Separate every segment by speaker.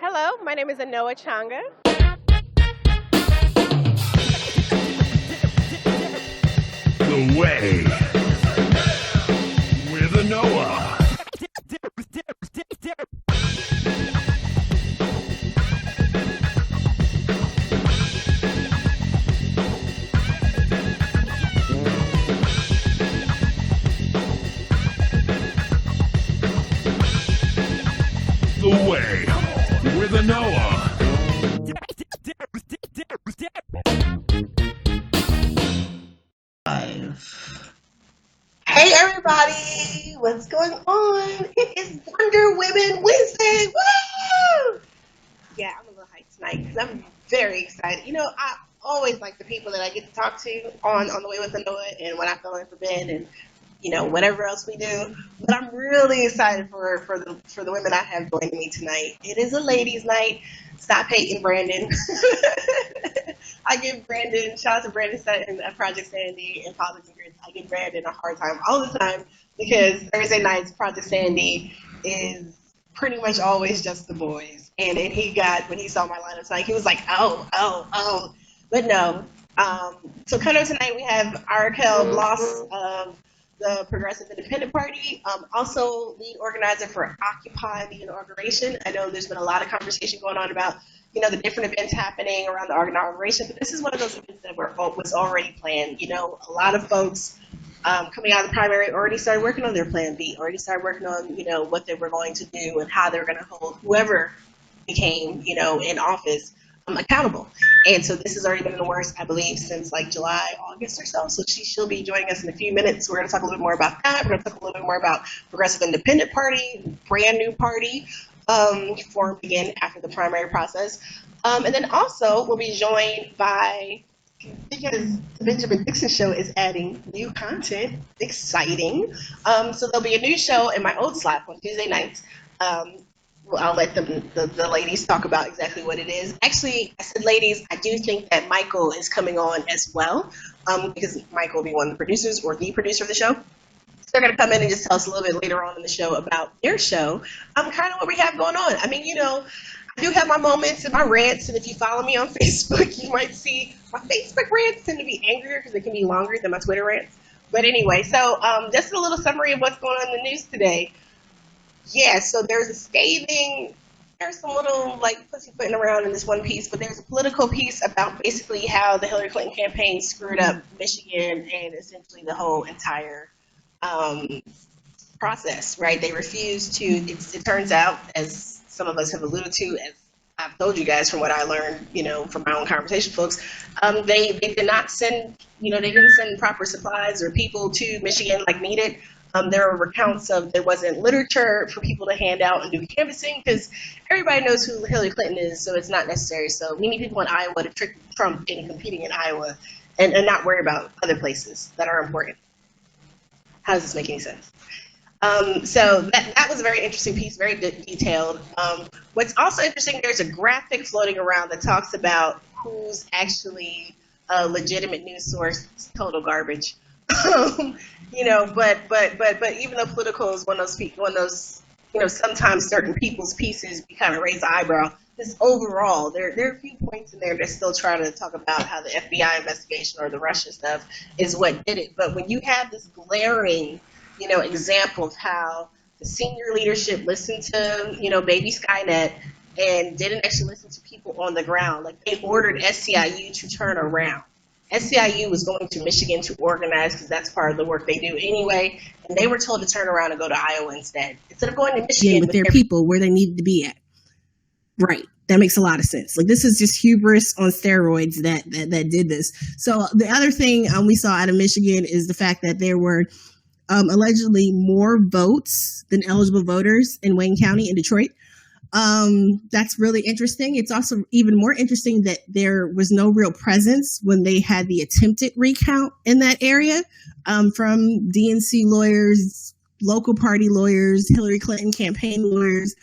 Speaker 1: Hello, my name is Anoa Changa.
Speaker 2: The Way with Anoa. The Way with Anoa.
Speaker 3: Hey everybody, what's going on? It is Wonder Women Wednesday. Woo! Yeah, I'm a little hyped tonight because I'm very excited. You know, I always like the people that I get to talk to on The Way with Anoa and when I fill in for Ben and whatever else we do. But I'm really excited for the women I have joining me tonight. It is a ladies' night. Stop hating Brandon. I give Brandon, shout out to Brandon Sutton at Project Sanity and Politics and Grits. I give Brandon a hard time all the time because Thursday nights, Project Sanity is pretty much always just the boys. And he got, when he saw my lineup tonight, he was like, oh. But no. So coming up tonight, we have Araquel, Bloss of the Progressive Independent Party, also lead organizer for Occupy the inauguration. I know there's been a lot of conversation going on about the different events happening around the inauguration, but this is one of those events that was already planned. A lot of folks coming out of the primary already started working on their plan B, already started working on, what they were going to do and how they were going to hold whoever became, in office accountable. And so this has already been in the works, I believe, since like July, August or so. So she'll be joining us in a few minutes. We're going to talk a little bit more about that. We're going to talk a little bit more about Progressive Independent Party, brand new party, formed again after the primary process. And then also we'll be joined by, because the Benjamin Dixon Show is adding new content, exciting. So there'll be a new show in my old slot on Tuesday nights. I'll let the ladies talk about exactly what it is. Actually, I said ladies, I do think that Michael is coming on as well, because Michael will be one of the producers or the producer of the show. So they're going to come in and just tell us a little bit later on in the show about their show, kind of what we have going on. I mean, I do have my moments and my rants, and if you follow me on Facebook, you might see my Facebook rants tend to be angrier because they can be longer than my Twitter rants. But anyway, so just a little summary of what's going on in the news today. Yeah, so there's some little pussyfooting around in this one piece, but there's a political piece about basically how the Hillary Clinton campaign screwed up Michigan and essentially the whole entire process, right? They refused to, it turns out, as some of us have alluded to, as I've told you guys from what I learned, from my own conversation, folks, they did not send, they didn't send proper supplies or people to Michigan like needed. There were recounts of there wasn't literature for people to hand out and do canvassing because everybody knows who Hillary Clinton is, so it's not necessary. So we need people in Iowa to trick Trump into competing in Iowa and not worry about other places that are important. How does this make any sense? So that was a very interesting piece, very detailed. What's also interesting, there's a graphic floating around that talks about who's actually a legitimate news source. It's total garbage. But even though political is one of those, sometimes certain people's pieces you kind of raise the eyebrow. This overall, there are a few points in there that still try to talk about how the FBI investigation or the Russia stuff is what did it. But when you have this glaring, example of how the senior leadership listened to, baby Skynet and didn't actually listen to people on the ground, like they ordered SCIU to turn around. SCIU was going to Michigan to organize because that's part of the work they do anyway, and they were told to turn around and go to Iowa instead of going to Michigan
Speaker 4: with their people where they needed to be at. Right, that makes a lot of sense. Like this is just hubris on steroids that did this. So the other thing we saw out of Michigan is the fact that there were allegedly more votes than eligible voters in Wayne County in Detroit. That's really interesting. It's also even more interesting that there was no real presence when they had the attempted recount in that area from DNC lawyers, local party lawyers, Hillary Clinton campaign lawyers.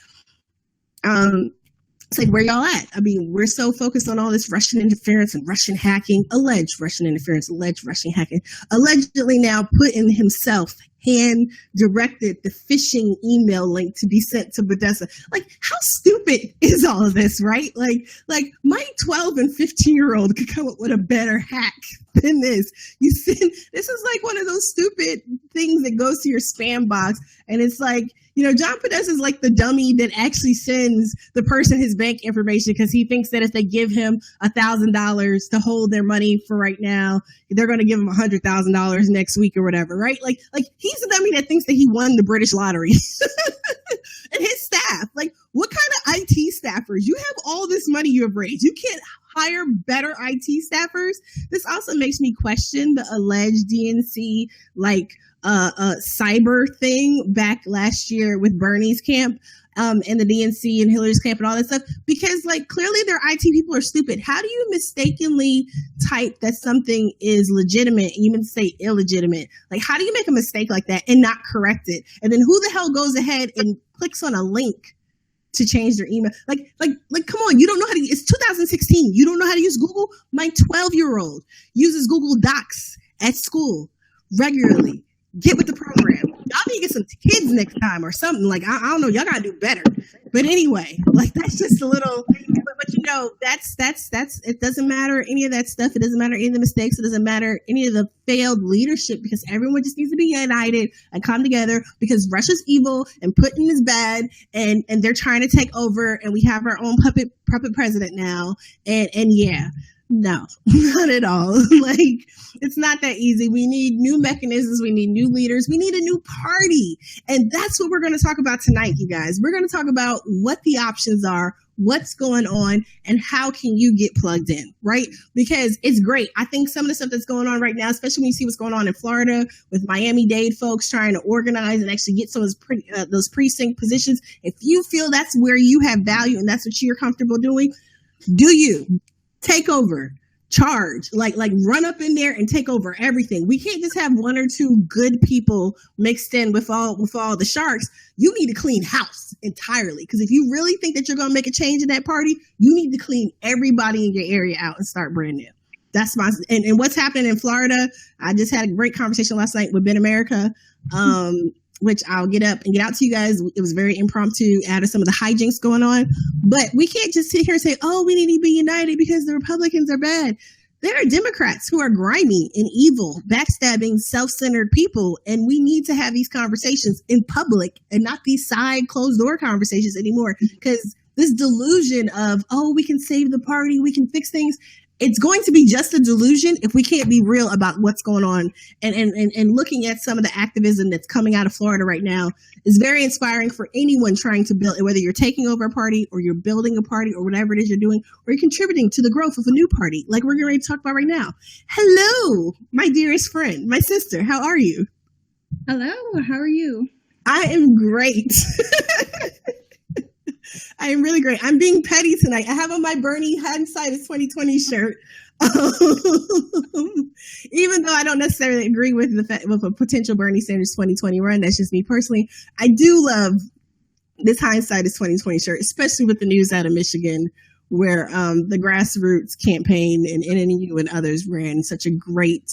Speaker 4: It's like, where y'all at? I mean, we're so focused on all this Russian interference and Russian hacking, alleged Russian interference, alleged Russian hacking, allegedly now putting himself hand directed the phishing email link to be sent to Podesta. Like, how stupid is all of this, right? Like my 12 and 15-year-old could come up with a better hack than this. You send, this is like one of those stupid things that goes to your spam box, and it's like, you know, John Podesta is like the dummy that actually sends the person his bank information because he thinks that if they give him $1,000 to hold their money for right now, they're going to give him $100,000 next week or whatever, right? Like he's the dummy that thinks that he won the British lottery. And his staff, like, what kind of IT staffers? You have all this money you have raised. You can't hire better IT staffers. This also makes me question the alleged DNC, like, cyber thing back last year with Bernie's camp, and the DNC and Hillary's camp and all that stuff, because like clearly their IT people are stupid. How do you mistakenly type that something is legitimate and you can say illegitimate? Like, how do you make a mistake like that and not correct it? And then who the hell goes ahead and clicks on a link to change their email? Like, come on, you don't know how to, it's 2016. You don't know how to use Google? My 12-year-old uses Google Docs at school regularly. Get with the program. Y'all need to get some kids next time or something. Like, I don't know. Y'all got to do better. But anyway, like, that's just a little, but you know, that's, it doesn't matter any of that stuff. It doesn't matter any of the mistakes. It doesn't matter any of the failed leadership, because everyone just needs to be united and come together, because Russia's evil and Putin is bad, and they're trying to take over, and we have our own puppet president now. And yeah. No, not at all. Like, it's not that easy. We need new mechanisms. We need new leaders. We need a new party. And that's what we're going to talk about tonight, you guys. We're going to talk about what the options are, what's going on, and how can you get plugged in, right? Because it's great. I think some of the stuff that's going on right now, especially when you see what's going on in Florida with Miami-Dade folks trying to organize and actually get some of those precinct positions, if you feel that's where you have value and that's what you're comfortable doing, do you. Take over, charge, like run up in there and take over everything. We can't just have one or two good people mixed in with all the sharks. You need to clean house entirely, because if you really think that you're going to make a change in that party, you need to clean everybody in your area out and start brand new. That's my, and what's happening in Florida. I just had a great conversation last night with Ben America, which I'll get up and get out to you guys. It was very impromptu out of some of the hijinks going on. But we can't just sit here and say, oh, we need to be united because the Republicans are bad. There are Democrats who are grimy and evil, backstabbing, self-centered people. And we need to have these conversations in public and not these side closed door conversations anymore. Because this delusion of, oh, we can save the party, we can fix things. It's going to be just a delusion if we can't be real about what's going on. And looking at some of the activism that's coming out of Florida right now is very inspiring for anyone trying to build, whether you're taking over a party or you're building a party or whatever it is you're doing, or you're contributing to the growth of a new party, like we're getting ready to talk about right now. Hello, my dearest friend, my sister. How are you?
Speaker 5: Hello, how are you?
Speaker 4: I am great. I am really great. I'm being petty tonight. I have on my Bernie hindsight is 2020 shirt. Even though I don't necessarily agree with with a potential Bernie Sanders 2020 run, that's just me personally. I do love this hindsight is 2020 shirt, especially with the news out of Michigan, where the grassroots campaign and NNU and others ran such a great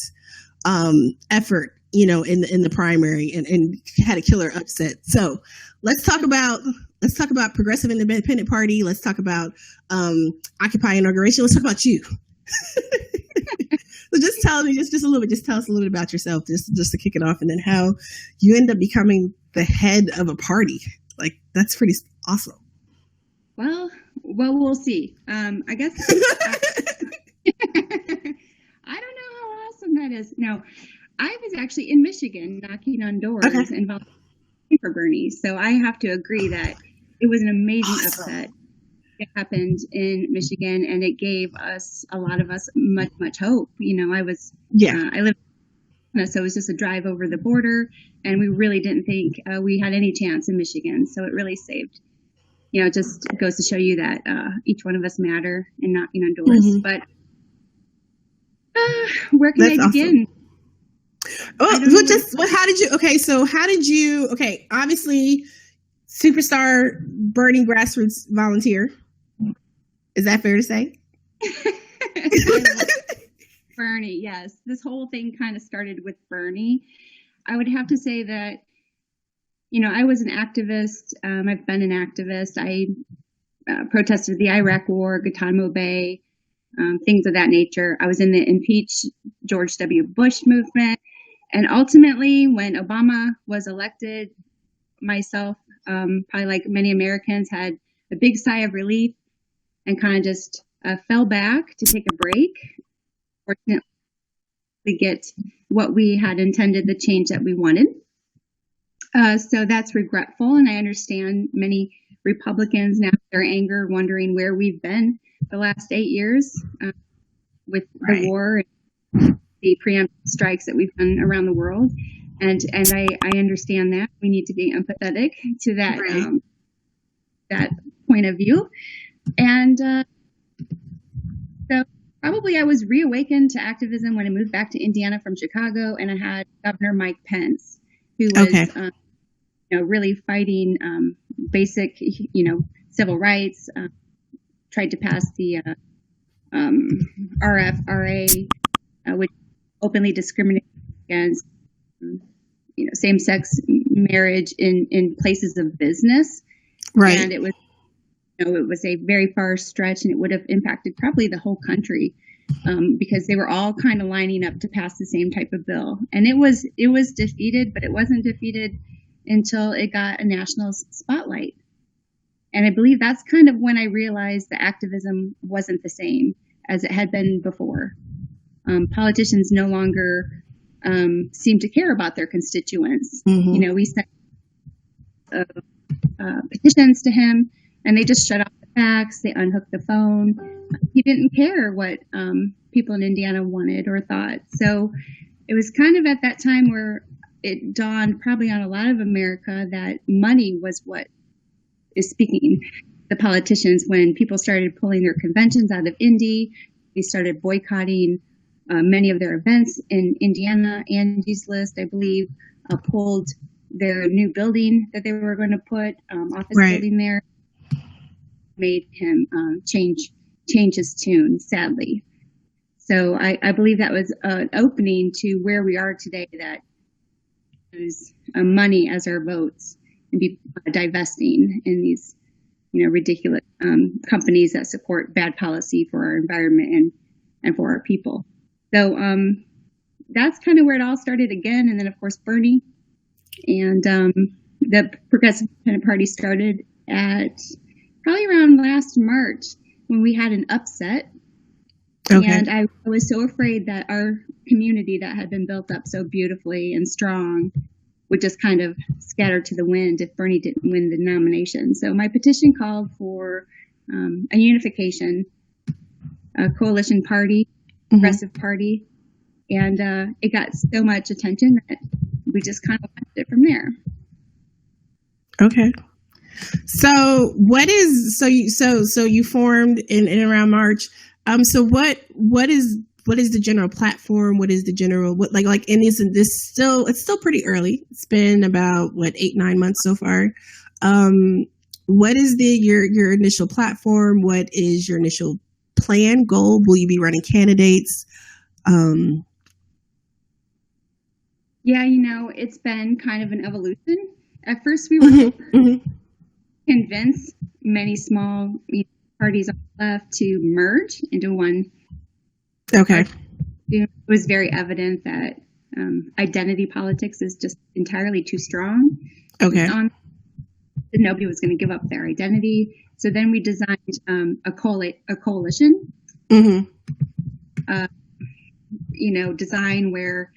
Speaker 4: effort, you know, in the primary and had a killer upset. So let's talk about Progressive Independent Party. Let's talk about Occupy inauguration. Let's talk about you. So just tell me, just a little bit. Just tell us a little bit about yourself, just to kick it off, and then how you end up becoming the head of a party. Like, that's pretty awesome.
Speaker 5: Well, we'll see. I guess I don't know how awesome that is. No, I was actually in Michigan knocking on doors and volunteering for Bernie, so I have to agree that it was an amazing upset. It happened in Michigan, and it gave a lot of us much hope. You know, I lived, so it was just a drive over the border, and we really didn't think we had any chance in Michigan. So it really saved. You know, it just goes to show you that each one of us matter in knocking on doors. Mm-hmm. But where can I begin?
Speaker 4: Awesome. How did you? Okay, obviously, superstar Bernie grassroots volunteer. Is that fair to say?
Speaker 5: Bernie, yes. This whole thing kind of started with Bernie. I would have to say that, I was an activist. I've been an activist. I protested the Iraq War, Guantanamo Bay, things of that nature. I was in the impeach George W. Bush movement. And ultimately, when Obama was elected, myself, probably like many Americans, had a big sigh of relief and kind of just fell back to take a break. Fortunately, we get what we had intended, the change that we wanted. So that's regretful, and I understand many Republicans now, their anger, wondering where we've been the last 8 years with the war and the preemptive strikes that we've done around the world. And I understand that we need to be empathetic to that that point of view. And so probably I was reawakened to activism when I moved back to Indiana from Chicago, and I had Governor Mike Pence, who was really fighting basic civil rights, tried to pass the RFRA, which openly discriminates against same-sex marriage in places of business.
Speaker 4: Right.
Speaker 5: And it was it was a very far stretch, and it would have impacted probably the whole country because they were all kind of lining up to pass the same type of bill. And it was defeated, but it wasn't defeated until it got a national spotlight. And I believe that's kind of when I realized the activism wasn't the same as it had been before. Politicians no longer seem to care about their constituents. Mm-hmm. We sent petitions to him, and they just shut off the fax. They unhooked the phone. He didn't care what people in Indiana wanted or thought. So it was kind of at that time where it dawned probably on a lot of America that money was what is speaking the politicians. When people started pulling their conventions out of Indy, they started boycotting many of their events in Indiana. Angie's List, I believe, pulled their new building that they were going to put, office building there. Made him change his tune, sadly. So I believe that was an opening to where we are today, that use money as our votes and be divesting in these ridiculous companies that support bad policy for our environment and for our people. So that's kind of where it all started again. And then, of course, Bernie and the Progressive Independent Party started at probably around last March, when we had an upset. Okay. And I was so afraid that our community that had been built up so beautifully and strong would just kind of scatter to the wind if Bernie didn't win the nomination. So my petition called for a unification, a coalition party, progressive party, and it got so much attention that we just kind of left it from there.
Speaker 4: Okay. So you formed in around March. So what is the general platform? What is the general and it's still pretty early. It's been about 8-9 months so far. What is your initial platform? What is your initial plan, goal? Will you be running candidates?
Speaker 5: Yeah, it's been kind of an evolution. At first we were convince many small parties on the left to merge into one.
Speaker 4: Okay.
Speaker 5: It was very evident that identity politics is just entirely too strong. Okay. Nobody was going to give up their identity. So then we designed a coalition. Design where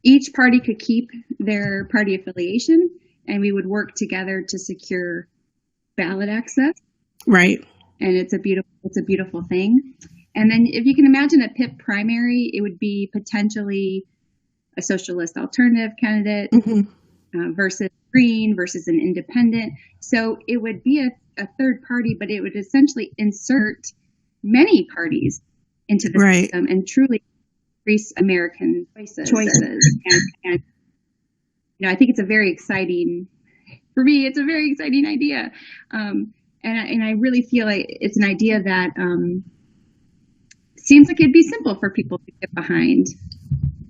Speaker 5: each party could keep their party affiliation, and we would work together to secure ballot access. Right. And it's a beautiful thing. And then if you can imagine a PIP primary, it would be potentially a socialist alternative candidate versus Green versus an independent. So it would be a third party, but it would essentially insert many parties into the system and truly increase American choices. And I think it's a very exciting, for me, it's a very exciting idea. And I really feel like it's an idea that seems like it'd be simple for people to get behind.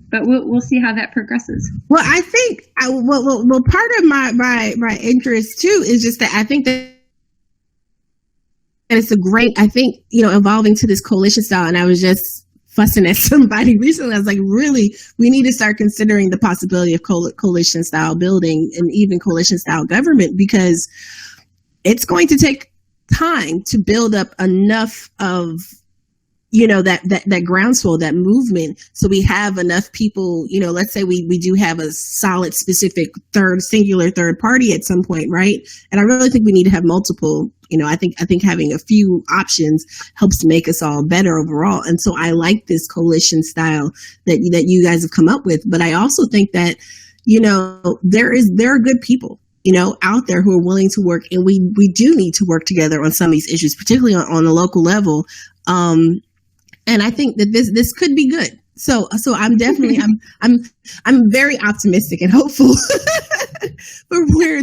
Speaker 5: but we'll see how that progresses.
Speaker 4: Well, I think part of my interest too is just that I think that it's a great, I think, evolving to this coalition style. And I was just fussing at somebody recently. I was like, really, we need to start considering the possibility of coalition style building and even coalition style government, because it's going to take time to build up enough of that groundswell, that movement, so we have enough people, let's say we do have a solid, specific singular third party at some point, right? And I really think we need to have multiple. I think having a few options helps to make us all better overall. And so I like this coalition style that you guys have come up with. But I also think that, there are good people, out there who are willing to work, and we do need to work together on some of these issues, particularly on a local level. And I think that this could be good. So I'm definitely I'm very optimistic and hopeful for where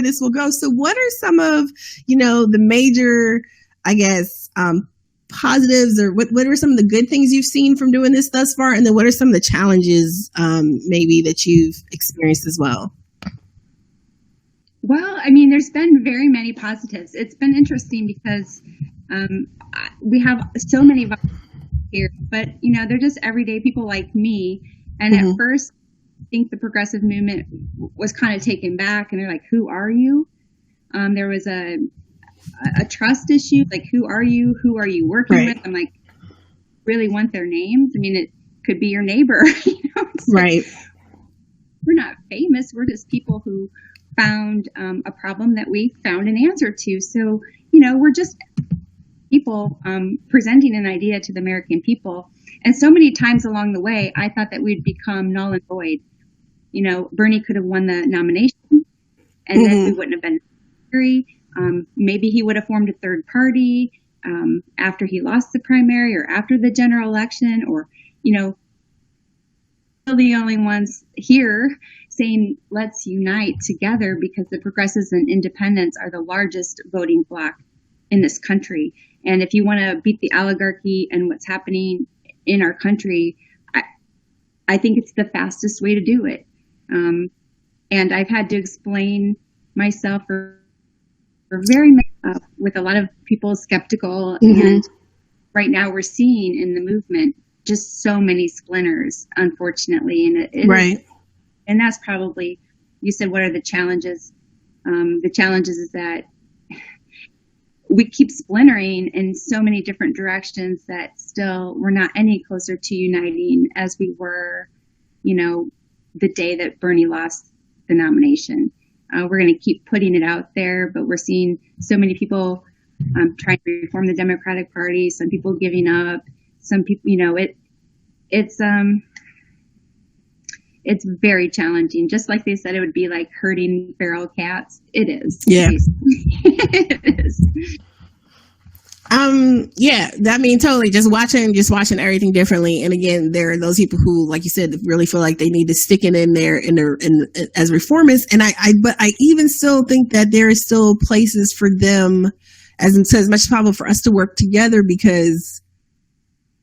Speaker 4: this will go. So what are some of the major, I guess, positives, or what are some of the good things you've seen from doing this thus far, and then what are some of the challenges maybe that you've experienced as well?
Speaker 5: Well, I mean, there's been very many positives. It's been interesting because we have so many volunteers here, but they're just everyday people like me. And at first, I think the progressive movement was kind of taken back, and they're like, "Who are you?" There was a trust issue, like, "Who are you? Who are you working with?" I'm like, really want their names? I mean, it could be your neighbor,
Speaker 4: right?
Speaker 5: Like, we're not famous. We're just people who found a problem that we found an answer to. So, we're just people presenting an idea to the American people. And so many times along the way, I thought that we'd become null and void. Bernie could have won the nomination, and then we wouldn't have been necessary. Maybe he would have formed a third party after he lost the primary or after the general election, or, the only ones here saying let's unite together, because the progressives and independents are the largest voting bloc in this country. And if you want to beat the oligarchy and what's happening in our country, I think it's the fastest way to do it. And I've had to explain myself for very much, with a lot of people skeptical. And right now we're seeing in the movement just so many splinters, unfortunately. And and that's probably, you said, what are the challenges? The challenges is that we keep splintering in so many different directions that still we're not any closer to uniting as we were, the day that Bernie lost the nomination. We're going to keep putting it out there, but we're seeing so many people trying to reform the Democratic Party, some people giving up, some people, it's very challenging. Just like they said it would be like herding feral cats. It is.
Speaker 4: Yeah.
Speaker 5: It is.
Speaker 4: Yeah, I mean, totally. Just watching everything differently. And again, there are those people who, like you said, really feel like they need to stick it in there as reformists. And but I even still think that there is still places for them, as much as possible, for us to work together, because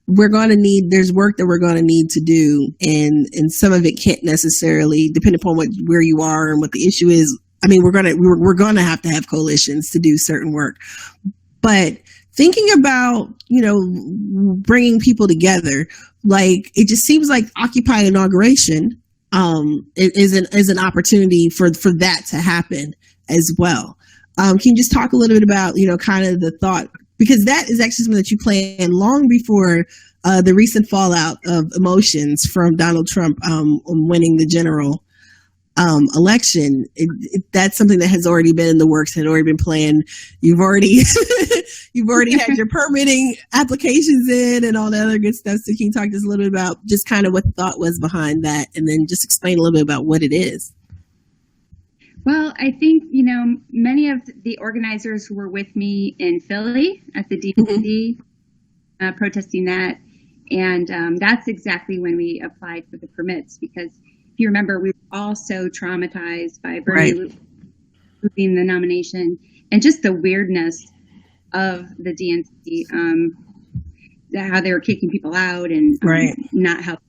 Speaker 4: there's work that we're going to need to do. And some of it can't necessarily, depending upon where you are and what the issue is. I mean, we're going to have coalitions to do certain work, but thinking about, bringing people together, like, it just seems like Occupy inauguration is an opportunity for that to happen as well. Can you just talk a little bit about, kind of the thought, because that is actually something that you planned long before the recent fallout of emotions from Donald Trump winning the general election. That's something that has already been in the works, had already been planned. You've already had your permitting applications in and all the other good stuff. So can you talk just a little bit about just kind of what the thought was behind that, and then just explain a little bit about what it is?
Speaker 5: Well, I think, many of the organizers who were with me in Philly at the DNC protesting that, and that's exactly when we applied for the permits, because if you remember, we were all so traumatized by Bernie losing the nomination, and just the weirdness of the DNC, how they were kicking people out and not helping.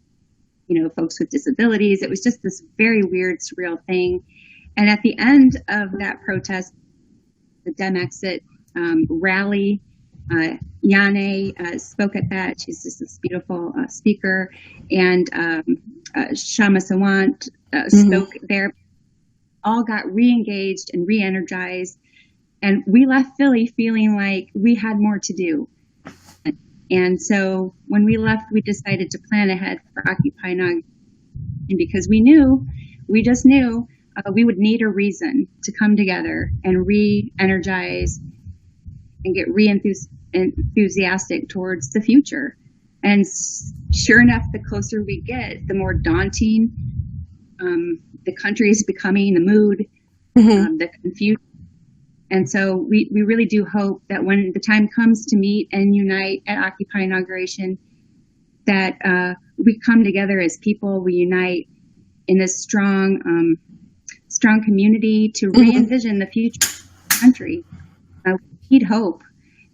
Speaker 5: folks with disabilities. It was just this very weird, surreal thing. And at the end of that protest, the Dem Exit rally, Yane spoke at that. She's just this beautiful speaker. And Shama Sawant spoke there. All got re-engaged and re-energized. And we left Philly feeling like we had more to do. And so when we left, we decided to plan ahead for Occupy inauguration because we just knew we would need a reason to come together and re-energize and get enthusiastic towards the future. And sure enough, the closer we get, the more daunting the country is becoming, the mood, the confusion. And so we really do hope that when the time comes to meet and unite at Occupy inauguration, that we come together as people, we unite in this strong community to re-envision the future of the country. We need hope,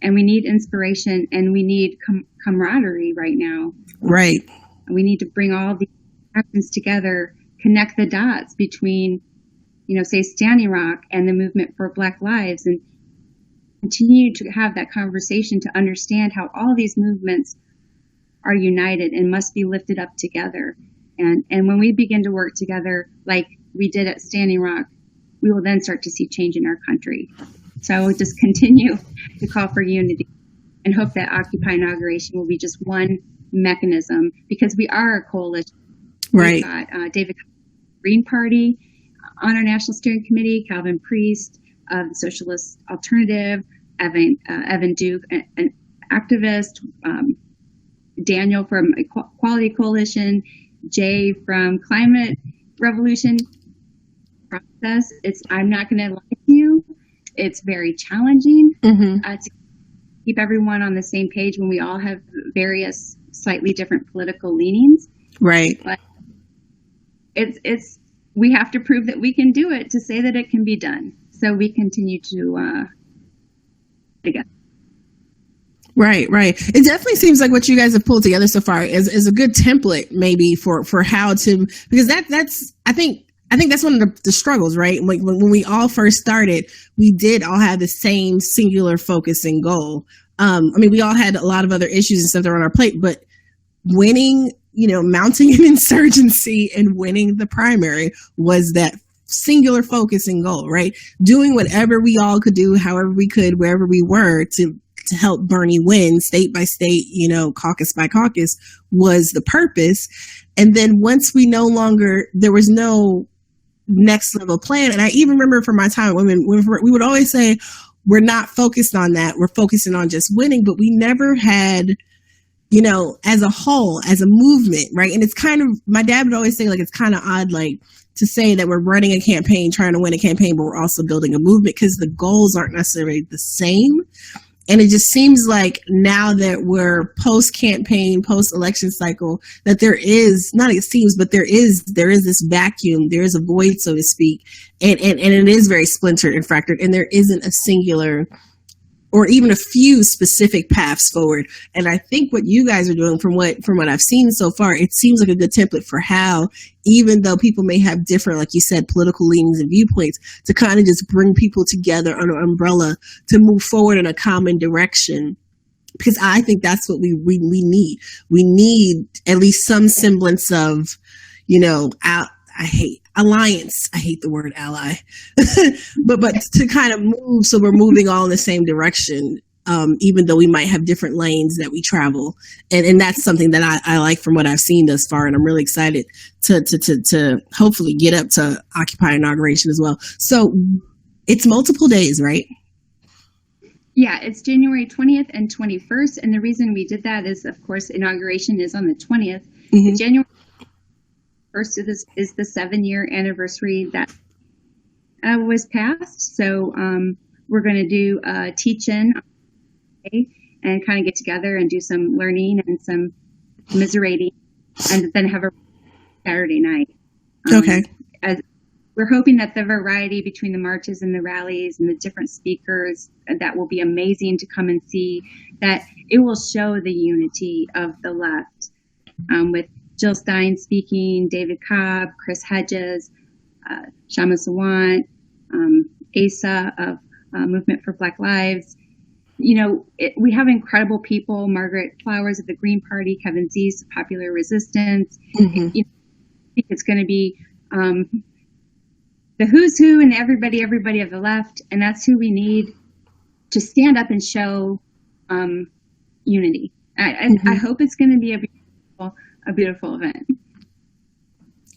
Speaker 5: and we need inspiration, and we need camaraderie right now.
Speaker 4: Right.
Speaker 5: We need to bring all these actions together, connect the dots between, say Standing Rock and the movement for Black Lives, and continue to have that conversation to understand how all these movements are united and must be lifted up together. And when we begin to work together like we did at Standing Rock, we will then start to see change in our country. So I will just continue to call for unity and hope that Occupy inauguration will be just one mechanism, because we are a coalition.
Speaker 4: Right.
Speaker 5: We've got David Green Party on our National Steering Committee, Calvin Priest of the Socialist Alternative, Evan Duke, an activist, Daniel from Equality Coalition, Jay from Climate Revolution Process. I'm not going to lie to you, it's very challenging to keep everyone on the same page when we all have various slightly different political leanings.
Speaker 4: Right.
Speaker 5: But we have to prove that we can do it to say that it can be done. So we continue to together.
Speaker 4: Right. It definitely seems like what you guys have pulled together so far is a good template, maybe for how to, because that's I think that's one of the struggles, right? Like when we all first started, we did all have the same singular focus and goal. We all had a lot of other issues and stuff that were on our plate, but winning, mounting an insurgency and winning the primary was that singular focus and goal, right? Doing whatever we all could do, however we could, wherever we were to help Bernie win state by state, caucus by caucus was the purpose. And then once there was no next level plan. And I even remember from my time when we would always say, we're not focused on that. We're focusing on just winning, but we never had, as a whole, as a movement, right? And it's kind of, my dad would always say, like, it's kind of odd, like, to say that we're running a campaign, trying to win a campaign, but we're also building a movement, because the goals aren't necessarily the same. And it just seems like now that we're post-campaign, post-election cycle, that there is this vacuum, there is a void, so to speak, and it is very splintered and fractured, and there isn't a singular or even a few specific paths forward. And I think what you guys are doing, from what I've seen so far, it seems like a good template for how, even though people may have different, like you said, political leanings and viewpoints, to kind of just bring people together under an umbrella to move forward in a common direction. Because I think that's what we need. We need at least some semblance of, I hate alliance. I hate the word ally, but to kind of move, so we're moving all in the same direction, even though we might have different lanes that we travel, and that's something that I like from what I've seen thus far, and I'm really excited to hopefully get up to Occupy inauguration as well. So it's multiple days, right?
Speaker 5: Yeah, it's January 20th and 21st, and the reason we did that is, of course, inauguration is on the 20th. January 1st is the 7-year anniversary that was passed. So we're going to do a teach-in and kind of get together and do some learning and some commiserating, and then have a Saturday night.
Speaker 4: Okay.
Speaker 5: We're hoping that the variety between the marches and the rallies and the different speakers, that will be amazing to come and see, that it will show the unity of the left, with Jill Stein speaking, David Cobb, Chris Hedges, Shama Sawant, Asa of Movement for Black Lives. You know, we have incredible people. Margaret Flowers of the Green Party, Kevin Zeese of Popular Resistance.
Speaker 4: Mm-hmm.
Speaker 5: I think it's going to be the who's who and everybody of the left, and that's who we need to stand up and show unity. I hope it's going to be a beautiful event.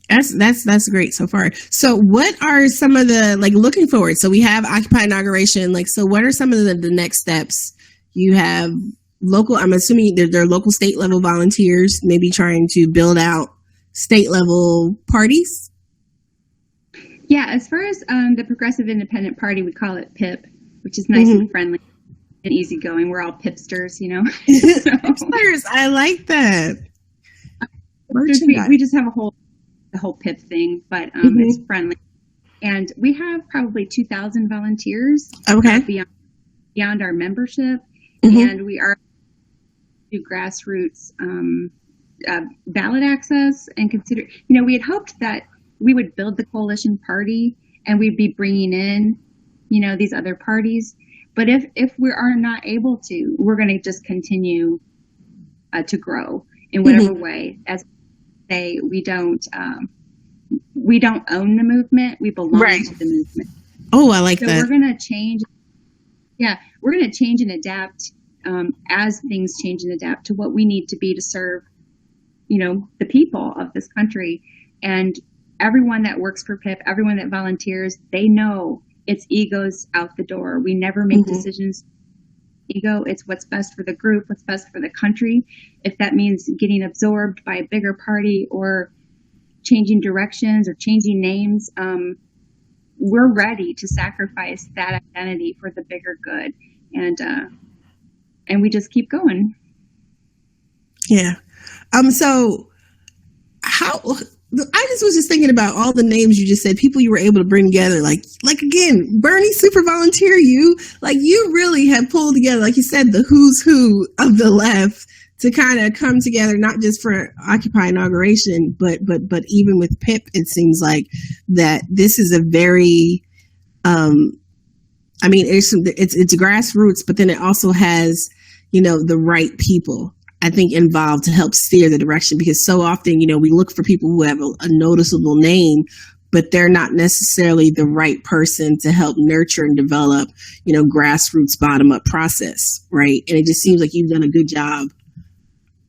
Speaker 4: That's great so far. So what are some of the, like, looking forward? So we have Occupy inauguration. Like, so what are some of the next steps? You have local, I'm assuming they're local state level volunteers, maybe trying to build out state level parties.
Speaker 5: Yeah, as far as the Progressive Independent Party, we call it PIP, which is nice and friendly and easygoing. We're all pipsters, you know. So,
Speaker 4: Pipsters, I like that.
Speaker 5: We just have the whole PIP thing, but it's friendly. And we have probably 2,000 volunteers beyond our membership, and we are do grassroots ballot access and consider. You know, we had hoped that we would build the coalition party and we'd be bringing in, you know, these other parties. But if we are not able to, we're going to just continue to grow in whatever way. As say, we don't own the movement; we belong to the movement.
Speaker 4: Oh, I like that.
Speaker 5: So we're going to change. Yeah, we're going to change and adapt as things change and adapt to what we need to be to serve, you know, the people of this country. And everyone that works for PIP, everyone that volunteers, they know it's egos out the door. We never make decisions ego. It's what's best for the group, what's best for the country. If that means getting absorbed by a bigger party or changing directions or changing names, we're ready to sacrifice that identity for the bigger good. And we just keep going. Yeah.
Speaker 4: So how, I just was thinking about all the names you just said, people you were able to bring together. Like again, Bernie super volunteer you. Like, you really have pulled together, like you said, the who's who of the left to kind of come together, not just for Occupy inauguration, but even with PIP, it seems like that this is a very, I mean, it's grassroots, but then it also has, you know, the right people, I think, involved to help steer the direction, because so often, you know, we look for people who have a noticeable name, but they're not necessarily the right person to help nurture and develop, you know, grassroots bottom up process. Right. And it just seems like you've done a good job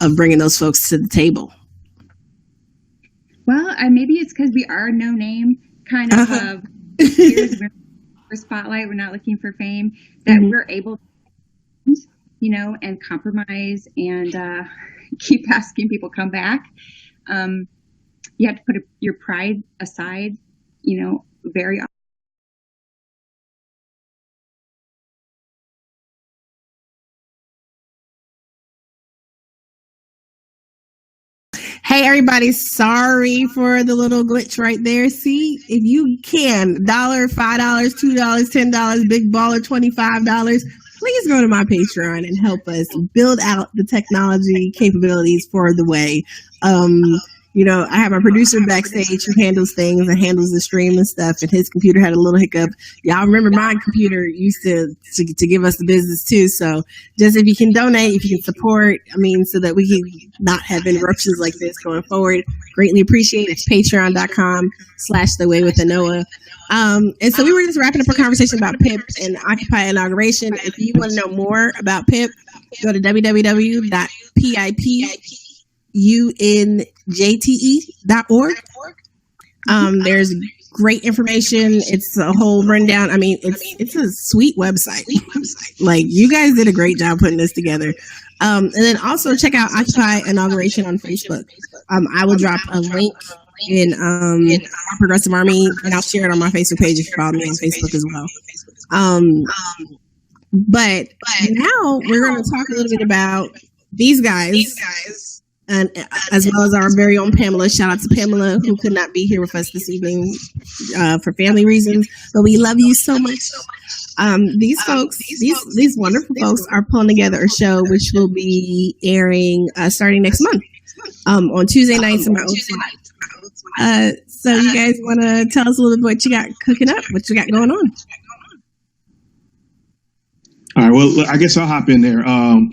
Speaker 4: of bringing those folks to the table.
Speaker 5: Well, maybe it's because we are no name kind of here's for spotlight. We're not looking for fame, that we're able to, you know, and compromise and keep asking people come back. You have to put your pride aside, you know, very often.
Speaker 4: Hey, everybody, sorry for the little glitch right there. See, if you can, $1, $5, $2, $10, big baller, $25, please go to my Patreon and help us build out the technology capabilities for the way. You know, I have a producer backstage who handles things and handles the stream and stuff, and his computer had a little hiccup. Y'all remember my computer used to give us the business too. So just if you can donate, if you can support, I mean, so that we can not have interruptions like this going forward, greatly appreciate it. Patreon.com/theway with Anoa. And so we were just wrapping up our conversation about PIP and Occupy inauguration. If you want to know more about PIP, go to www.pipUNJTE.org. There's great information. It's a whole rundown. I mean, it's a sweet website. Like, you guys did a great job putting this together. And then also check out Occupy inauguration on Facebook. I will drop a link in Progressive Army, and I'll share it on my Facebook page if you follow me on Facebook as well. But now we're going to talk a little bit about these guys. And as well as our very own Pamela. Shout out to Pamela, who could not be here with us this evening for family reasons. But we love you so much. These folks, these wonderful folks are pulling together a show which will be airing starting next month. on Tuesday nights in my old spot. So you guys want to tell us a little bit what you got cooking up, what you got going on?
Speaker 6: All right, well, I guess I'll hop in there. I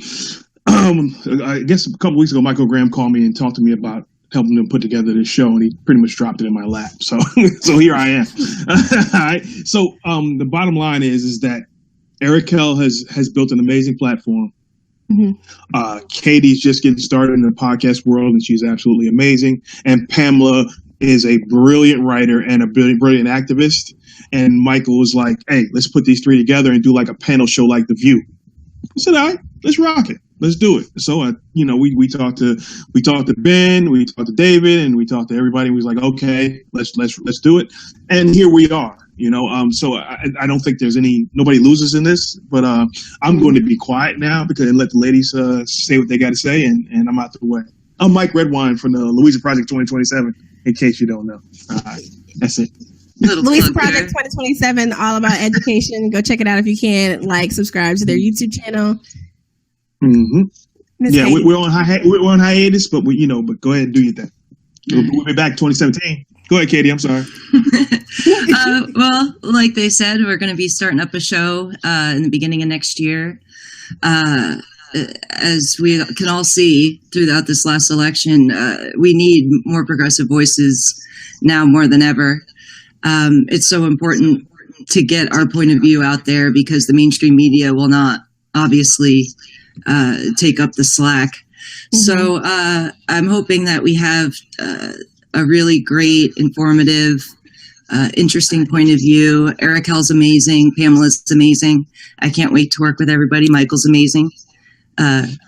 Speaker 6: guess a couple weeks ago, Michael Graham called me and talked to me about helping them put together this show, and he pretty much dropped it in my lap. So, so here I am. All right. So, the bottom line is that Araquel has built an amazing platform. Mm-hmm. Katy's just getting started in the podcast world, and she's absolutely amazing. And Pamela is a brilliant writer and a brilliant activist. And Michael was like, "Hey, let's put these three together and do like a panel show like The View." I said, "All right, let's rock it. Let's do it." So, we talked to Ben, we talked to David, and we talked to everybody. We was like, "Okay, let's do it." And here we are. So I don't think there's nobody loses in this, but I'm going to be quiet now and let the ladies say what they got to say, and I'm out the way. I'm Mike Redwine from the Louisa Project 2027. In case you don't know, that's it.
Speaker 4: Louisa Project 2027, all about education. Go check it out if you can. Like, subscribe to their YouTube channel.
Speaker 6: Mm-hmm. Yeah, we're on hiatus, but but go ahead and do your thing. We'll be back 2017. Go ahead, Katy. I'm sorry.
Speaker 7: Well, like they said, we're going to be starting up a show in the beginning of next year. As we can all see throughout this last election, we need more progressive voices now more than ever. It's so important to get our point of view out there because the mainstream media will not obviously take up the slack. Mm-hmm. So I'm hoping that we have a really great, informative, interesting point of view. Araquel's amazing. Pamela's amazing. I can't wait to work with everybody. Michael's amazing.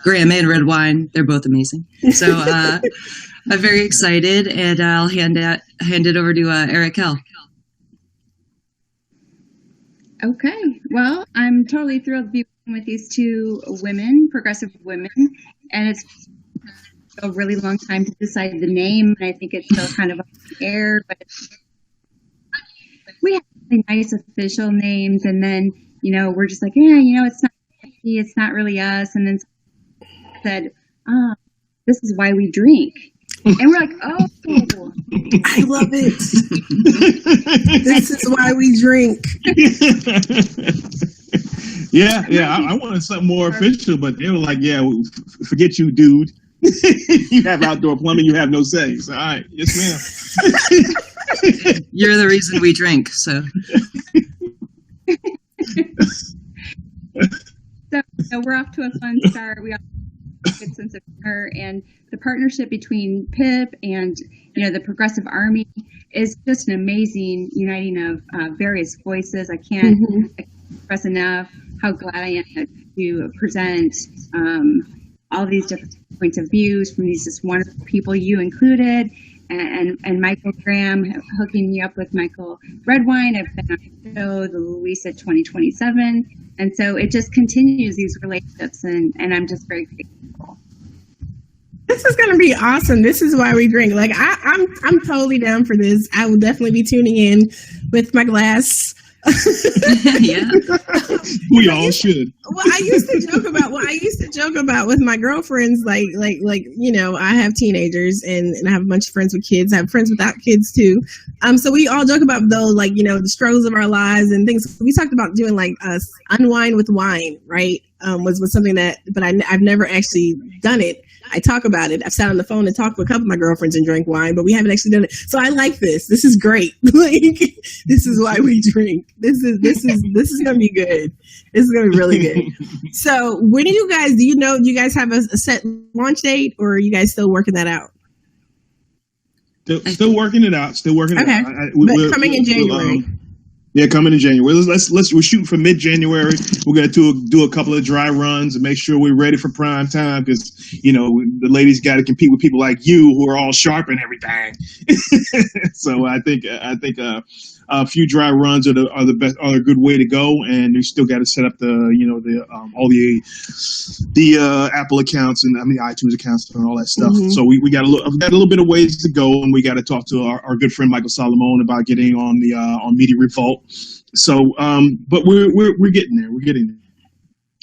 Speaker 7: Graham and Redwine, they're both amazing. So I'm very excited, and I'll hand it over to Araquel.
Speaker 5: Okay. Well, I'm totally thrilled to be with these two women, progressive women, and it's a really long time to decide the name, and I think it's still kind of up in the air, but we have really nice official names, and then, we're just like, it's not really us, and then said, this is why we drink. And we're like, oh,
Speaker 4: I love it. This is why we drink.
Speaker 6: Yeah. I wanted something more official, but they were like, yeah, forget you, dude. You have outdoor plumbing, you have no say. So, all right, yes,
Speaker 7: ma'am. You're the reason we drink, so.
Speaker 5: So we're off to a fun start. We all have a good sense of humor, and the partnership between PIP and the Progressive Army is just an amazing uniting of various voices. I can't express enough how glad I am to present all these different points of views from these just wonderful people, you included, and Michael Graham, hooking me up with Michael Redwine. I've been on the show, the Louisa 2027. And so it just continues these relationships, and I'm just very grateful.
Speaker 4: This is going to be awesome. This is why we drink. Like, I'm totally down for this. I will definitely be tuning in with my glass.
Speaker 7: Yeah,
Speaker 6: we all should.
Speaker 4: I used to joke about with my girlfriends, like I have teenagers and I have a bunch of friends with kids. I have friends without kids too. So we all joke about though, the struggles of our lives and things. We talked about doing like unwind with wine, right? Was something that, but I've never actually done it. I talk about it. I've sat on the phone and talked with a couple of my girlfriends and drank wine, but we haven't actually done it. So I like this. This is great. This is why we drink. This is going to be good. This is going to be really good. So when do you guys have a set launch date, or are you guys still working that out?
Speaker 6: Still working it out.
Speaker 4: Okay. But coming in January.
Speaker 6: Yeah, coming in January. We're shooting for mid-January. We're gonna do a couple of dry runs and make sure we're ready for prime time because the ladies got to compete with people like you who are all sharp and everything. So I think a few dry runs are a good way to go, and we still got to set up all the Apple accounts and the iTunes accounts and all that stuff. Mm-hmm. So we got a little bit of ways to go, and we got to talk to our good friend Michael Solomon about getting on the on Media Revolt. So, but we're getting there. We're getting there.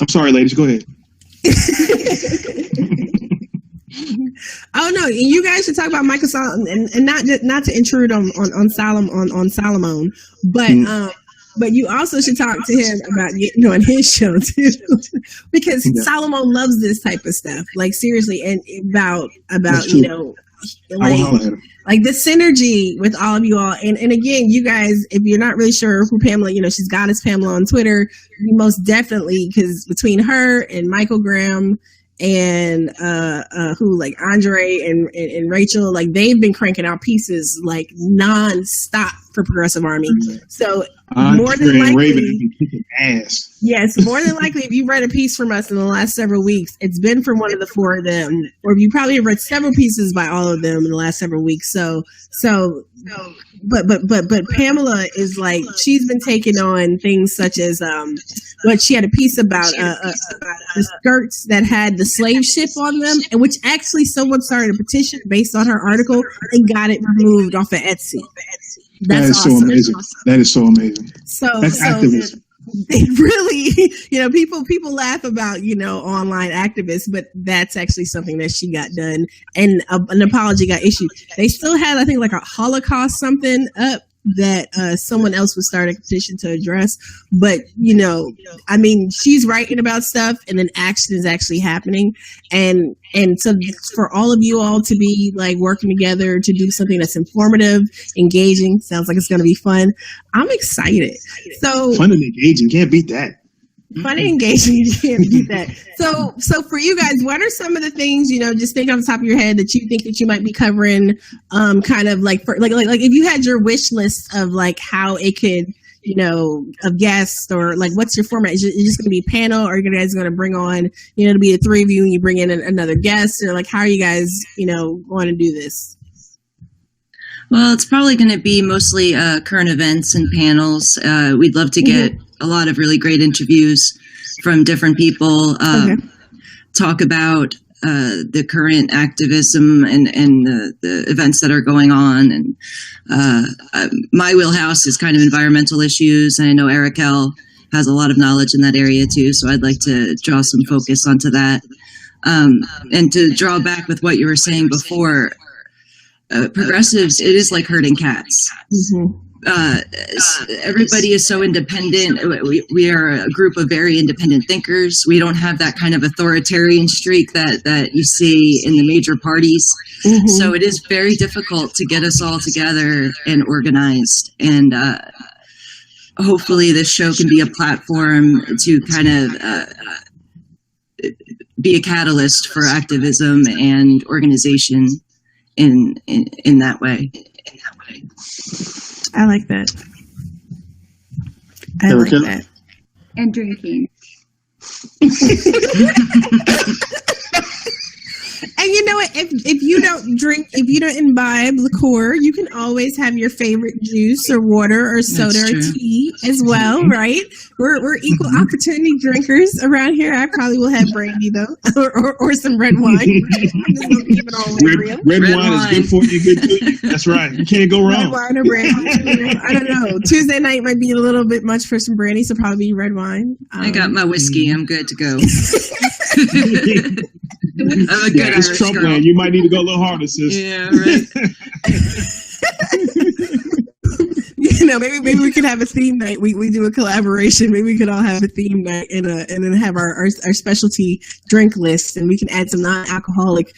Speaker 6: I'm sorry, ladies. Go ahead.
Speaker 4: Oh no, you guys should talk about Michael Solomon and not to intrude on Solomon, but you also should talk to him about getting on his show too, because Solomon loves this type of stuff. Like seriously, and about like the synergy with all of you all. And again, you guys, if you're not really sure who Pamela, she's Goddess Pamela on Twitter. You most definitely, because between her and Michael Graham and who like Andre and Rachel, like they've been cranking out pieces like non-stop for Progressive Army. So more than likely, yes, more than likely, if you read a piece from us in the last several weeks, it's been from one of the four of them, or you probably have read several pieces by all of them in the last several weeks. But Pamela is like, she's been taking on things such as she had a piece about the skirts that had the slave ship on them, and which actually someone started a petition based on her article and got it removed off of Etsy. That's awesome.
Speaker 6: So amazing. That is so amazing.
Speaker 4: That's activism. It really, people laugh about, online activists, but that's actually something that she got done, and an apology got issued. They still had, I think, like a Holocaust something up that someone else was starting a petition to address. But, I mean, she's writing about stuff and then action is actually happening. And so for all of you all to be like working together to do something that's informative, engaging, sounds like it's going to be fun. I'm excited. So
Speaker 6: fun and engaging, can't beat that.
Speaker 4: Fun and engaging, you can't beat that. So for you guys, what are some of the things, just think on the top of your head that you think that you might be covering, kind of like if you had your wish list of like how it could, of guests, or like what's your format? Is it just going to be panel, or are you guys going to bring on, to be the three of you and you bring in another guest, or like how are you guys, going to do this?
Speaker 7: Well, it's probably going to be mostly current events and panels. We'd love to get a lot of really great interviews from different people, talk about the current activism and the events that are going on. And my wheelhouse is kind of environmental issues. And I know Araquel has a lot of knowledge in that area too. So I'd like to draw some focus onto that. And to draw back with what you were saying before, progressives, it is like herding cats. Everybody is so independent. We are a group of very independent thinkers. We don't have that kind of authoritarian streak that you see in the major parties. So it is very difficult to get us all together and organized. And hopefully this show can be a platform to kind of be a catalyst for activism and organization in that way.
Speaker 4: I like that. I like that.
Speaker 5: And drinking.
Speaker 4: And you know what? If you don't drink, if you don't imbibe liqueur, you can always have your favorite juice or water or soda or tea as well, right? We're equal opportunity drinkers around here. I probably will have brandy though, or some red wine.
Speaker 6: Red wine is good for you. Good. That's right. You can't go wrong.
Speaker 4: Red wine or brandy. I don't know. Tuesday night might be a little bit much for some brandy, so probably red wine.
Speaker 7: I got my whiskey. I'm good to go. I'm a good
Speaker 6: it's Trump land. You might need to go a little harder, sis.
Speaker 7: Yeah, right.
Speaker 4: Maybe we could have a theme night. We do a collaboration. Maybe we could all have a theme night and then have our specialty drink list, and we can add some non-alcoholic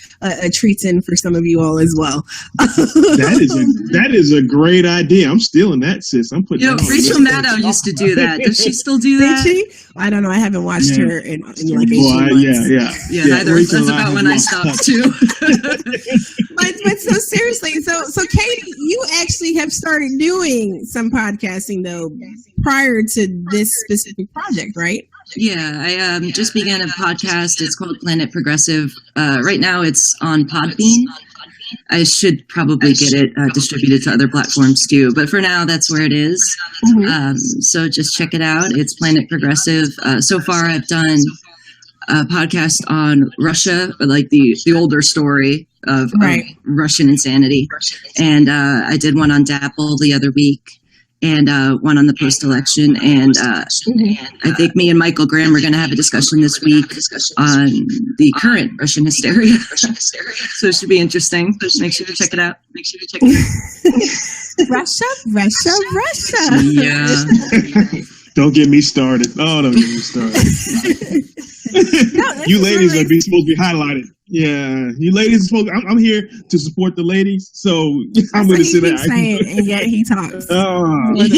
Speaker 4: treats in for some of you all as well.
Speaker 6: That is a great idea. I'm stealing that, sis. I'm putting.
Speaker 7: Rachel Maddow used to do that. Does she still do that?
Speaker 4: Did she? I don't know. I haven't watched her in like 18 months.
Speaker 7: Yeah. Neither. That's about when I stopped too.
Speaker 4: But so seriously, so Katy, you actually have started doing some podcasting though prior to this specific project, right?
Speaker 7: Yeah, I just began a podcast. It's called Planet Progressive. Right now it's on Podbean. I should probably get it distributed to other platforms too, but for now that's where it is. So just check it out. It's Planet Progressive. So far I've done a podcast on Russia, like the older story of Russian insanity. And I did one on Dapple the other week. and one on the post-election. And I think me and Michael Graham are going to have a discussion this week on the current Russian hysteria. So it should be interesting. Make sure to check it out.
Speaker 4: Russia.
Speaker 7: Yeah.
Speaker 6: Don't get me started. Oh, don't get me started. You ladies are supposed to be highlighted. Yeah, you ladies are supposed. I'm here to support the ladies, so I'm going to sit there.
Speaker 4: And yet he talks.
Speaker 6: But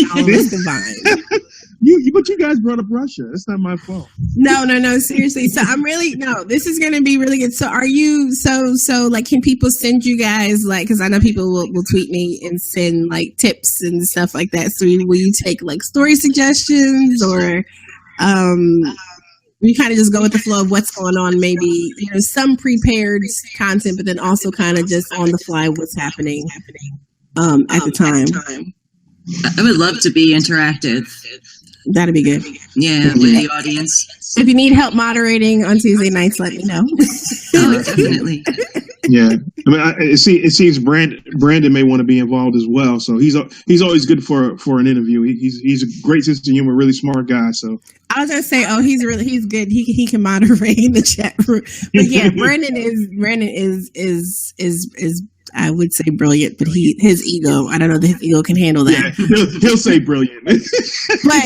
Speaker 6: you guys brought up Russia. That's not my fault.
Speaker 4: No, seriously. So this is going to be really good. So are you, so like, can people send you guys, like, because I know people will tweet me and send like tips and stuff like that. So will you take like story suggestions, or, you kind of just go with the flow of what's going on, maybe, some prepared content, but then also kind of just on the fly what's happening at the time.
Speaker 7: I would love to be interactive.
Speaker 4: That'd be good.
Speaker 7: Yeah, with the audience.
Speaker 4: If you need help moderating on Tuesday nights, let me know.
Speaker 7: Definitely.
Speaker 6: Yeah, I mean, it seems Brandon may want to be involved as well. So he's always good for an interview. He's a great sense of humor, really smart guy. So
Speaker 4: I was gonna say, he's good. He can moderate in the chat room. But yeah, Brandon is I would say brilliant, but his ego, I don't know that his ego can handle that.
Speaker 6: Yeah, he'll say brilliant. He's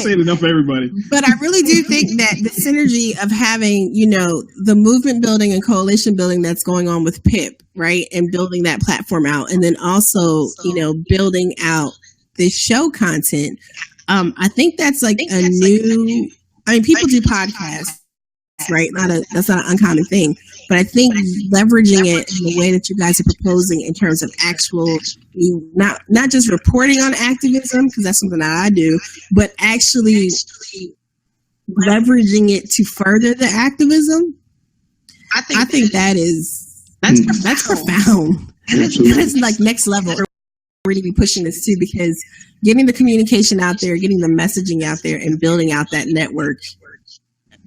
Speaker 6: saying enough for everybody.
Speaker 4: But I really do think that the synergy of having, the movement building and coalition building that's going on with PIP, right? And building that platform out. And then also, building out this show content. I think that's like people do podcasts. Right, that's not an uncommon thing, but I think leveraging it in the way that you guys are proposing in terms of actual, not just reporting on activism, because that's something that I do, but actually leveraging it to further the activism. I think that's profound. That's like next level. We're really be pushing this too, because getting the communication out there, getting the messaging out there, and building out that network.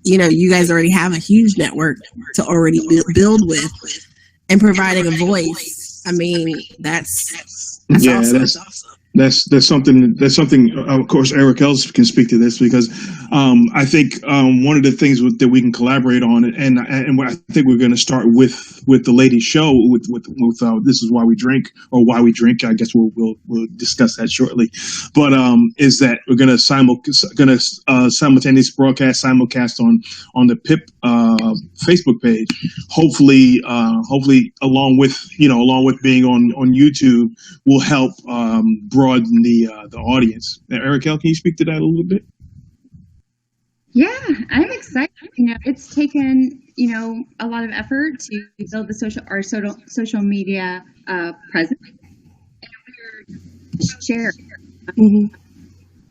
Speaker 4: You guys already have a huge network to already build with, and providing a voice. I mean, that's awesome.
Speaker 6: That's something. Of course, Araquel can speak to this, because I think one of the things that we can collaborate on, and I think we're going to start with the ladies' show with this is why we drink, or why we drink. I guess we'll discuss that shortly. But is that we're going to simultaneously simulcast on the PIP Facebook page. Hopefully along with being on YouTube, will help broaden the audience. Now, Araquel, can you speak to that a little bit?
Speaker 5: Yeah, I'm excited. It's taken a lot of effort to build our social media presence. And we're sharing.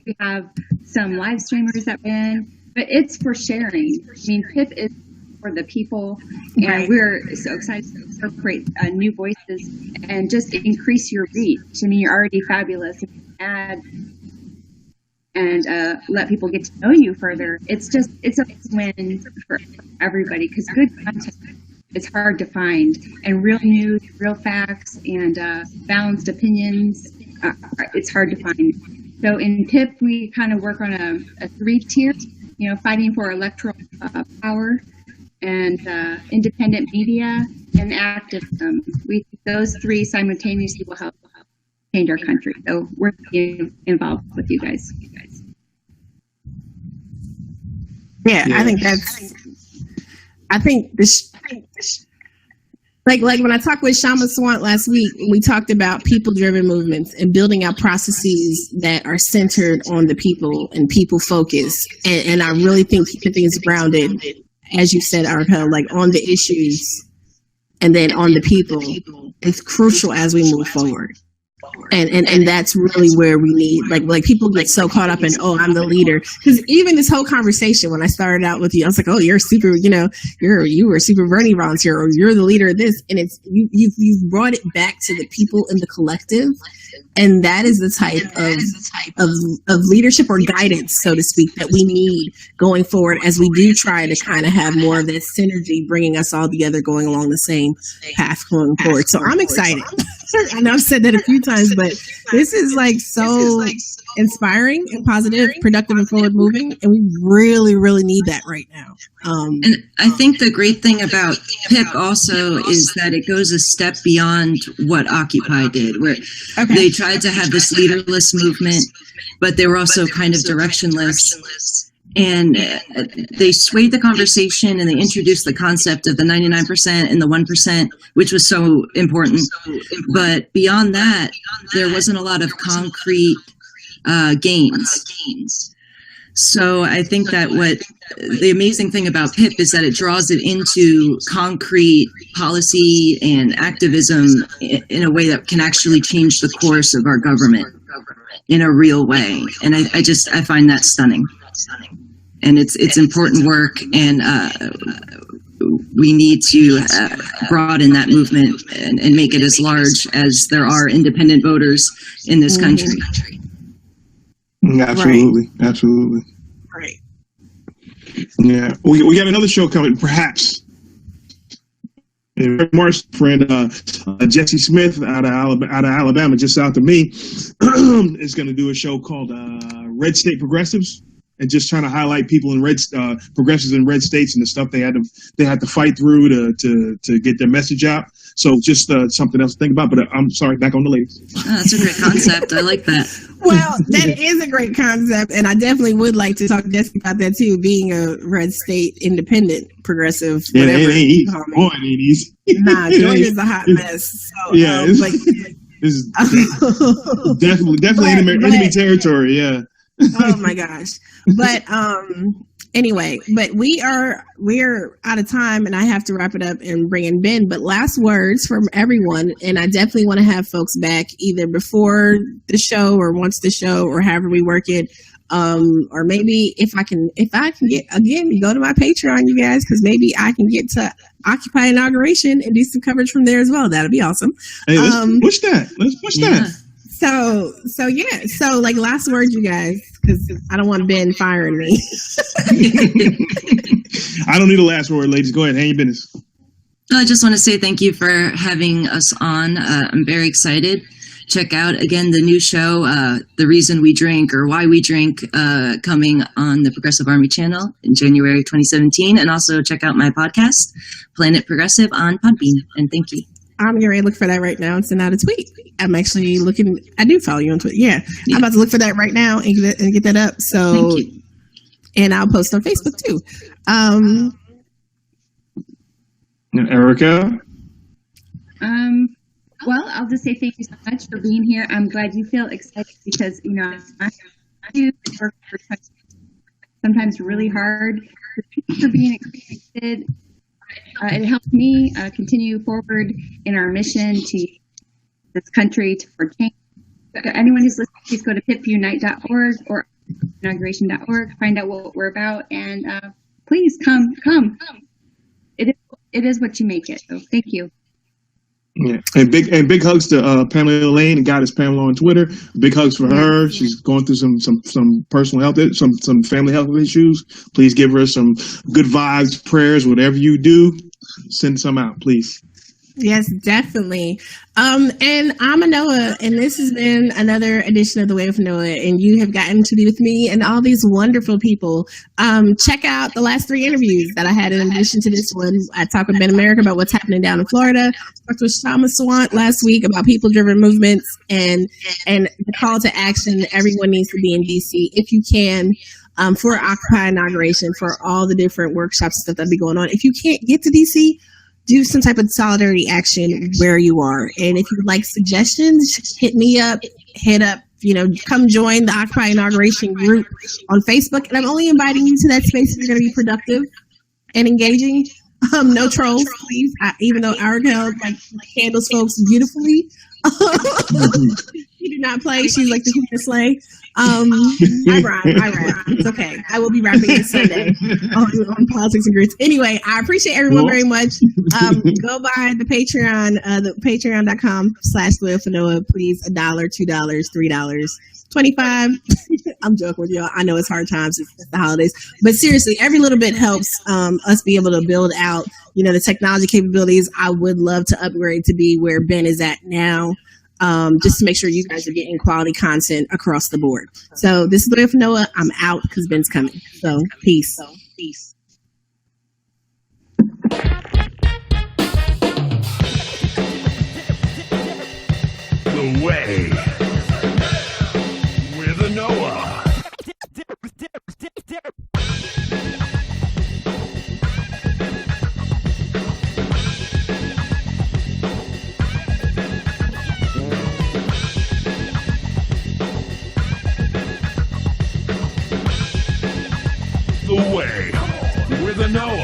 Speaker 5: We have some live streamers that win, but it's for sharing. I mean, PIP is for the people, and we're so excited to incorporate new voices and just increase your reach. I mean, you're already fabulous. If you add and let people get to know you further, it's a win for everybody, because good content is hard to find, and real news, real facts, and balanced opinions, it's hard to find. So in PIP, we kind of work on a 3-tier, fighting for electoral power, and independent media, and activism. Those 3 simultaneously will help change our country. So we're involved with you guys.
Speaker 4: Yeah, I think this, like when I talked with Shama Swant last week, we talked about people-driven movements and building out processes that are centered on the people and people focus. And I really think keeping things grounded, as you said, Araquel, like on the issues and then on the people, is crucial as we move forward. And that's really where we need, like people get so caught up in, I'm the leader. Because even this whole conversation, when I started out with you, I was like, you're super, you were a super Bernie volunteer, or you're the leader of this. And it's, you've brought it back to the people and the collective. And that is the type of leadership or guidance, so to speak, that we need going forward, as we do try to kind of have more of this synergy, bringing us all together, going along the same path going forward. So I'm excited. I know I've said that a few times, but this is like so inspiring and positive, productive and forward moving. And we really, really need that right now.
Speaker 7: And I think the great thing about PIP also is that it goes a step beyond what Occupy did, where they tried to have this leaderless movement, but they were also kind of directionless. And they swayed the conversation, and they introduced the concept of the 99% and the 1%, which was so important. But beyond that, there wasn't a lot of concrete gains. So I think that what the amazing thing about PIP is that it draws it into concrete policy and activism in a way that can actually change the course of our government in a real way. And I find that stunning. And it's important work, and we need to broaden that movement and make it as large as there are independent voters in this country.
Speaker 6: Absolutely, absolutely.
Speaker 4: Right.
Speaker 6: Yeah, we got another show coming, perhaps. And Mark's friend Jesse Smith out of Alabama, just south of me, is going to do a show called Red State Progressives, and just trying to highlight people in progressives in red states and the stuff they had to fight through to get their message out. So just something else to think about. But I'm sorry, back on the ladies.
Speaker 7: Oh, that's a great concept. I like that.
Speaker 4: Well, that is a great concept, and I definitely would like to talk to Jesse about that too. Being a red state independent progressive, whatever.
Speaker 6: It ain't easy. Boy, it ain't easy.
Speaker 4: Nah, Georgia's a hot mess. So,
Speaker 6: yeah,
Speaker 4: this
Speaker 6: is definitely enemy territory. Yeah.
Speaker 4: Oh my gosh. But anyway, but we're out of time, and I have to wrap it up and bring in Ben. But last words from everyone, and I definitely want to have folks back either before the show or once the show or however we work it. Or maybe if I can get, again, go to my Patreon, you guys, because maybe I can get to Occupy Inauguration and do some coverage from there as well. That'll be awesome.
Speaker 6: Hey, let's push that. Let's push that.
Speaker 4: So yeah. So like last words, you guys, because I don't want Ben firing me.
Speaker 6: I don't need a last word, ladies. Go ahead, hang your business.
Speaker 7: I just want to say thank you for having us on. I'm very excited. Check out again the new show, The Reason We Drink or Why We Drink, coming on the Progressive Army channel in January 2017, and also check out my podcast, Planet Progressive, on Podbean. And thank you.
Speaker 4: I'm getting ready to look for that right now and send out a tweet. I'm actually looking. I do follow you on Twitter. Yeah. I'm about to look for that right now and get that up. So,
Speaker 7: thank you.
Speaker 4: And I'll post on Facebook too.
Speaker 6: Araquel?
Speaker 5: Well, I'll just say thank you so much for being here. I'm glad you feel excited because, I do work for sometimes really hard. Thank you for being excited. It helps me continue forward in our mission to this country for change. Anyone who's listening, please go to pipunite.org or inauguration.org, find out what we're about, and please come. It is what you make it. So thank you.
Speaker 6: Yeah, and big hugs to Pamela Lane and Goddess Pamela on Twitter. Big hugs for her. She's going through some personal health, some family health issues. Please give her some good vibes, prayers, whatever you do. Send some out, please.
Speaker 4: Yes, definitely. And I'm Anoa, and this has been another edition of The Way of Anoa, and you have gotten to be with me and all these wonderful people. Check out the last 3 interviews that I had in addition to this one. I talked with Ben America about what's happening down in Florida. I talked with Shama Swant last week about people-driven movements and the call to action. Everyone needs to be in D.C. if you can. For Occupy Inauguration, for all the different workshops and stuff that'll be going on. If you can't get to D.C., do some type of solidarity action where you are. And if you would like suggestions, hit me up, come join the Occupy Inauguration group on Facebook. And I'm only inviting you to that space if you're going to be productive and engaging. No trolls, please. Even though Araquel handles folks beautifully. She did not play. She's like the Queen of Slay. I rhyme. It's okay. I will be rapping this Sunday on Politics and Grits. Anyway, I appreciate everyone very much. Go by the Patreon, the patreon.com/LiveFanoa. Please, $1, $2, $3, $25. I'm joking with y'all. I know it's hard times. It's the holidays. But seriously, every little bit helps us be able to build out, the technology capabilities. I would love to upgrade to be where Ben is at now. just to make sure you guys are getting quality content across the board. So this is the way of Noah. I'm out because Ben's coming. So peace.
Speaker 2: The Way with Anoa. The Way with Anoa.